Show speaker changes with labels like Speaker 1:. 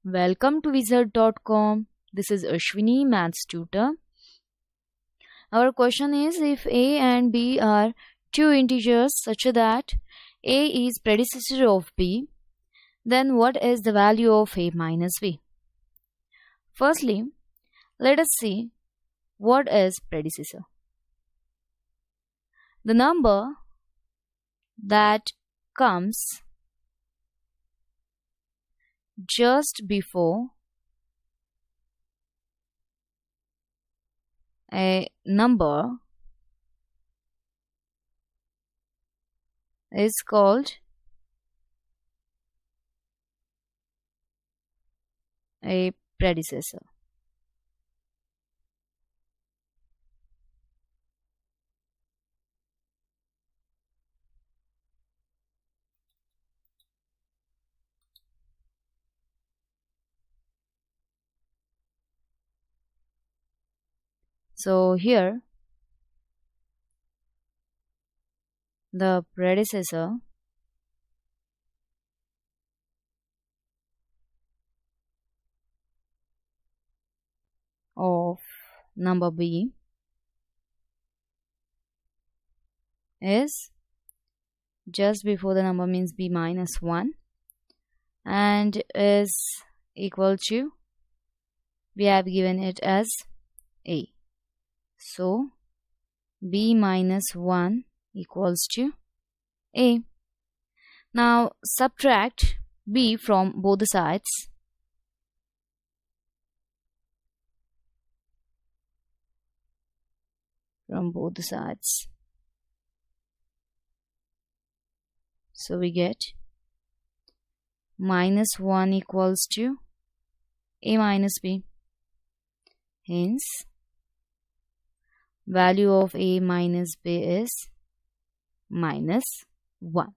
Speaker 1: Welcome to Wizard.com. This is Ashwini, Maths Tutor. Our question is, if a and b are two integers such that a is predecessor of b, then what is the value of a minus b? Firstly, let us see what is predecessor. The number that comes just before a number is called a predecessor. So here the predecessor of number b is just before the number means b minus 1 and is equal to, we have given it as a. So b minus 1 equals to a. Now subtract b from both the sides. So we get minus 1 equals to a minus b. Hence, value of a minus b is minus 1.